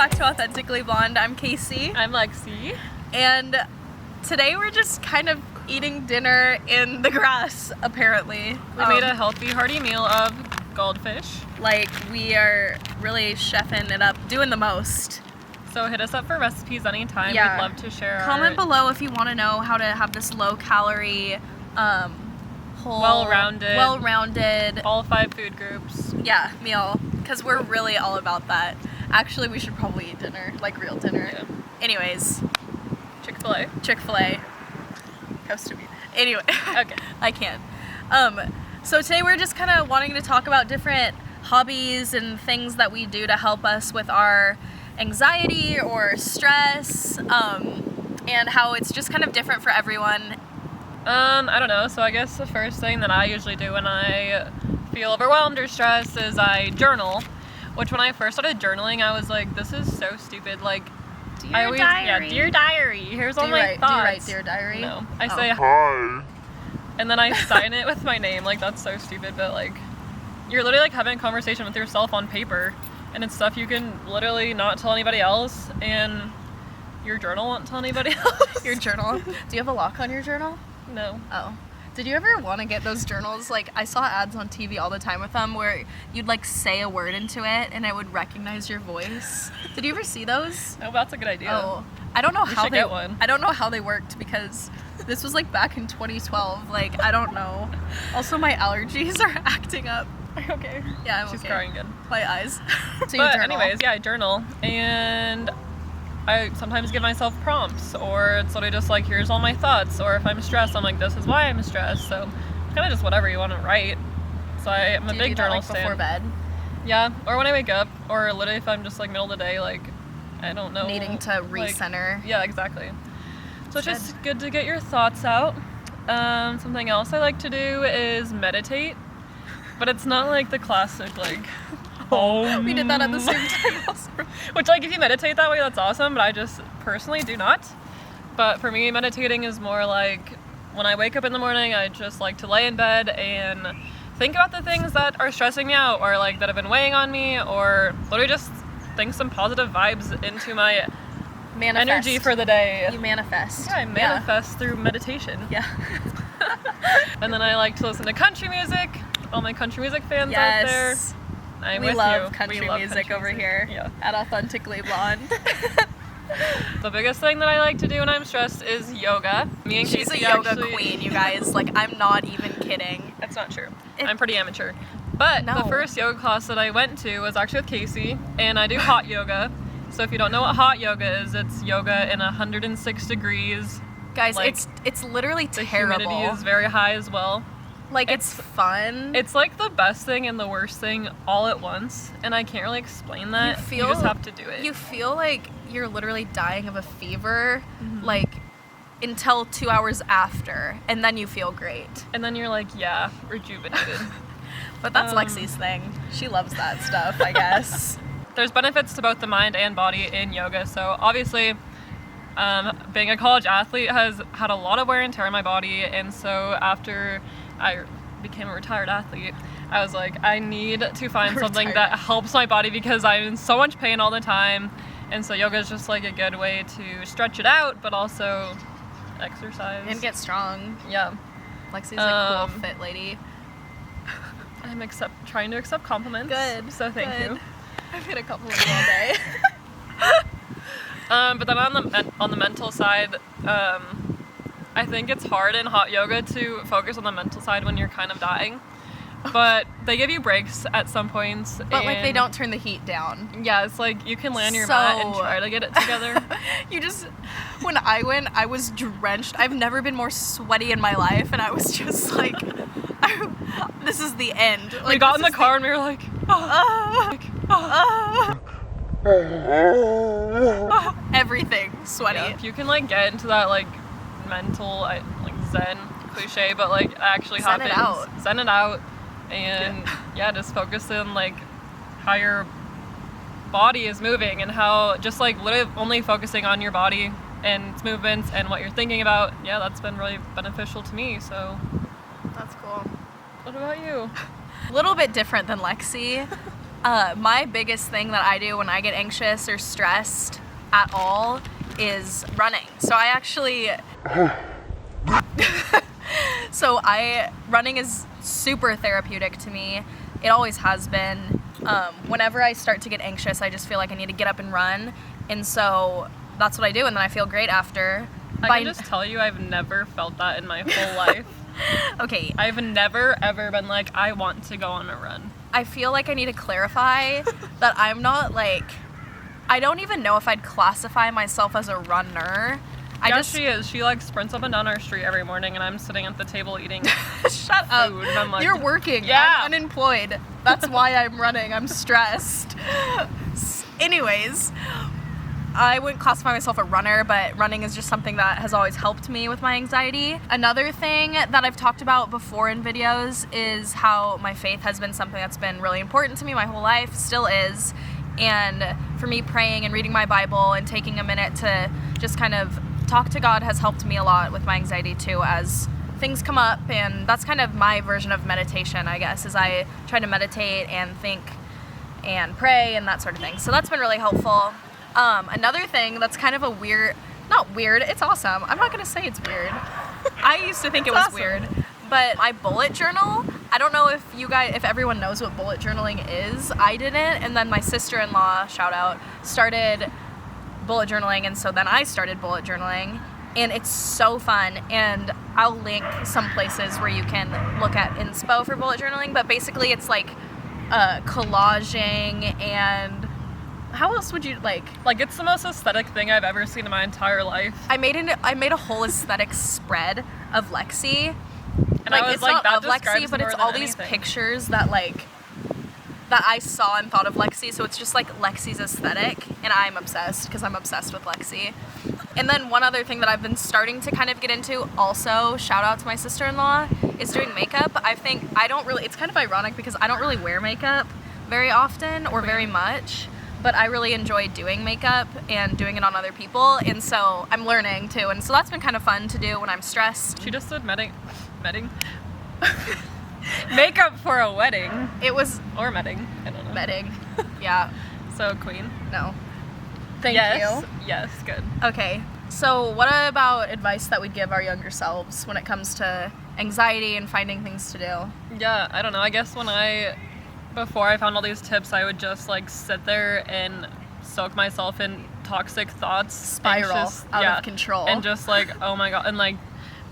back to Authentically Blonde. I'm Casey. I'm Lexi. And today we're just kind of eating dinner in the grass, apparently. We made a healthy, hearty meal of goldfish. Like, we are really chefing it up, doing the most. So hit us up for recipes anytime. Yeah. We'd love to share Comment below if you want to know how to have this low-calorie, whole, well-rounded, all 5 food groups. yeah, meal. Because we're really all about that. Actually, we should probably eat dinner, like real dinner. Yeah. Anyways. Chick-fil-A. Chick-fil-A. Coast me. Anyway. Okay. I can't. So today we're just kind of wanting to talk about different hobbies and things that we do to help us with our anxiety or stress, and how it's just kind of different for everyone. I don't know. So I guess the first thing that I usually do when I feel overwhelmed or stressed is I journal. Which when I first started journaling, I was like, this is so stupid. Like, Dear diary. Yeah, dear diary. Here's all my thoughts. Do you write dear diary? No. I say hi. And then I sign it with my name. Like, that's so stupid, but like, you're literally like having a conversation with yourself on paper, and it's stuff you can literally not tell anybody else, and your journal won't tell anybody else. Your journal? Do you have a lock on your journal? No. Oh. Did you ever want to get those journals? Like, I saw ads on TV all the time with them where you'd like say a word into it and it would recognize your voice. Did you ever see those? No, that's a good idea. Oh, I don't know how should get one. I don't know how they worked because this was like back in 2012. Like, I don't know. Also, my allergies are acting up. Are you okay? Yeah, I'm She's okay. crying again. My eyes. So you But journal. anyways, yeah, I journal, and I sometimes give myself prompts, or it's literally just like, here's all my thoughts, or if I'm stressed, I'm like, this is why I'm stressed. So kind of just whatever you want to write. So I'm a big journal like, before bed? Yeah, or when I wake up, or literally if I'm just like middle of the day, like, I don't know. Needing to recenter. Like, yeah, exactly. So it's just good to get your thoughts out. Something else I like to do is meditate, but it's not like the classic, like, We did that at the same time also. Which, like, if you meditate that way, that's awesome, but I just personally do not. But for me, meditating is more like when I wake up in the morning, I just like to lay in bed and think about the things that are stressing me out, or like that have been weighing on me, or literally just think some positive vibes into my energy for the day. You manifest. Yeah, I manifest through meditation. Yeah. And then I like to listen to country music. All my country music fans out there. We love country music over here at Authentically Blonde. The biggest thing that I like to do when I'm stressed is yoga. Me and She's Casey a yoga queen, you guys. Like, I'm not even kidding. That's not true. I'm pretty amateur. But the first yoga class that I went to was actually with Casey, and I do hot yoga. So if you don't know what hot yoga is, it's yoga in 106 degrees. Guys, like, it's literally terrible. The humidity is very high as well. Like, it's fun. It's like the best thing and the worst thing all at once, and I can't really explain that. You just have to do it. You feel like you're literally dying of a fever, like, until 2 hours after, and then you feel great. And then you're like, yeah, rejuvenated. But that's Lexi's thing. She loves that stuff, I guess. There's benefits to both the mind and body in yoga, so obviously being a college athlete has had a lot of wear and tear on my body, and so after I became a retired athlete, I was like, I need to find something that helps my body because I'm in so much pain all the time, and so yoga is just like a good way to stretch it out, but also exercise. And get strong. Yeah. Lexi's a cool, fit lady. I'm trying to accept compliments. Good. So thank you. I've hit a couple of them all day. But then on the mental side, I think it's hard in hot yoga to focus on the mental side when you're kind of dying. But they give you breaks at some points. But like, they don't turn the heat down. Yeah, it's like you can lay on your mat and try to get it together. When I went, I was drenched. I've never been more sweaty in my life, and I was just like, this is the end. Like, we got in the car and we were like, everything sweaty. Yeah, if you can like get into that like mental like zen cliche, but like actually happens. Zen it out, and just focus on like how your body is moving and how just like literally only focusing on your body and its movements and what you're thinking about. Yeah, that's been really beneficial to me. So that's cool. What about you? A little bit different than Lexi. My biggest thing that I do when I get anxious or stressed at all is running. So I actually, running is super therapeutic to me. It always has been. Whenever I start to get anxious, I just feel like I need to get up and run. And so that's what I do, and then I feel great after. I can just tell you, I've never felt that in my whole life. Okay. I've never, ever been like, I want to go on a run. I feel like I need to clarify that I'm not like, I don't even know if I'd classify myself as a runner. She is. She like sprints up and down our street every morning, and I'm sitting at the table eating Shut up. food. And I'm like, you're working. Yeah. I'm unemployed. That's why I'm running. I'm stressed. Anyways, I wouldn't classify myself a runner, but running is just something that has always helped me with my anxiety. Another thing that I've talked about before in videos is how my faith has been something that's been really important to me my whole life, still is. And for me, praying and reading my Bible and taking a minute to just kind of talk to God has helped me a lot with my anxiety too, as things come up. And that's kind of my version of meditation, I guess, is I try to meditate and think and pray and that sort of thing. So that's been really helpful. Another thing that's kind of not weird, it's awesome. I'm not gonna say it's weird. I used to think it was awesome. weird, but my bullet journal, I don't know if everyone knows what bullet journaling is. I didn't, and then my sister-in-law, shout out, started bullet journaling, and so then I started bullet journaling, and it's so fun. And I'll link some places where you can look at inspo for bullet journaling, but basically it's like collaging, and how else would you like it's the most aesthetic thing I've ever seen in my entire life. I made a whole aesthetic spread of Lexi, and I was it's like, not that of Lexi, but it's all these anything. pictures that I saw and thought of Lexi, so it's just like Lexi's aesthetic, and I'm obsessed because I'm obsessed with Lexi. And then one other thing that I've been starting to kind of get into, also shout out to my sister-in-law, is doing makeup. It's kind of ironic because I don't really wear makeup very often or very much, but I really enjoy doing makeup and doing it on other people, and so I'm learning too, and so that's been kind of fun to do when I'm stressed. She just did makeup for a wedding. It was Or medding. I don't know. bedding. Yeah. So, queen. No. Thank Yes. you. Yes, good. Okay. So what about advice that we'd give our younger selves when it comes to anxiety and finding things to do? Yeah, I don't know. I guess before I found all these tips, I would just like sit there and soak myself in toxic thoughts. Spiral out of control. And just like, oh my God, and like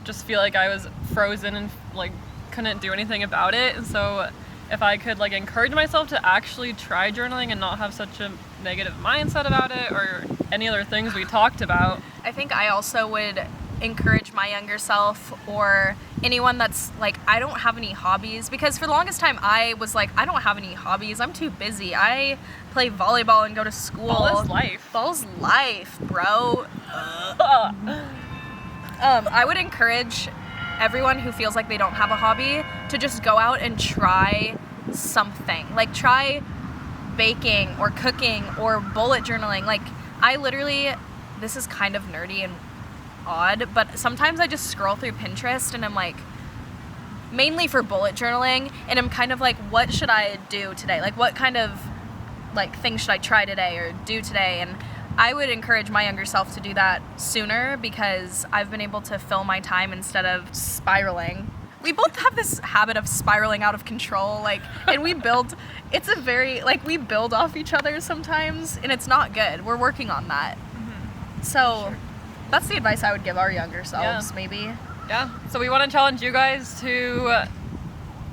just feel like I was frozen and like couldn't do anything about it. And so if I could like encourage myself to actually try journaling and not have such a negative mindset about it or any other things we talked about. I think I also would encourage my younger self or anyone that's like, I don't have any hobbies, because for the longest time I was like, I don't have any hobbies, I'm too busy, I play volleyball and go to school. Ball is life. Ball's life, bro. I would encourage everyone who feels like they don't have a hobby to just go out and try something. Like try baking or cooking or bullet journaling. Like I literally, this is kind of nerdy and odd, but sometimes I just scroll through Pinterest and I'm like, mainly for bullet journaling, and I'm kind of like, what should I do today? Like what kind of like things should I try today or do today? And I would encourage my younger self to do that sooner, because I've been able to fill my time instead of spiraling. We both have this habit of spiraling out of control, like, and we build off each other sometimes, and it's not good. We're working on that. Mm-hmm. So sure. That's the advice I would give our younger selves, maybe. Yeah. So we want to challenge you guys to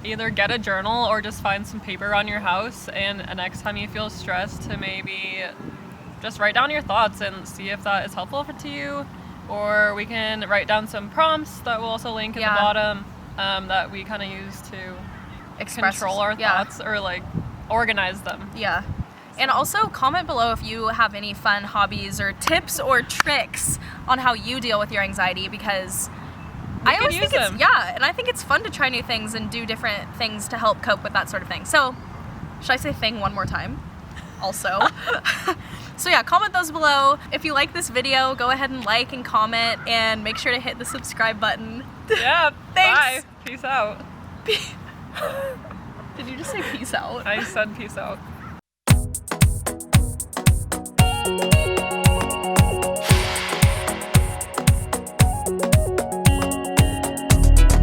either get a journal or just find some paper around your house, and next time you feel stressed, to maybe just write down your thoughts and see if that is helpful to you. Or we can write down some prompts that we'll also link at the bottom, that we kind of use to control our thoughts or like organize them. Yeah. And also comment below if you have any fun hobbies or tips or tricks on how you deal with your anxiety, because I always think and I think it's fun to try new things and do different things to help cope with that sort of thing. So, should I say thing one more time? Also. So yeah, comment those below. If you like this video, go ahead and like and comment, and make sure to hit the subscribe button. Yeah, thanks. Bye. Peace out. Did you just say peace out? I said peace out. Bye.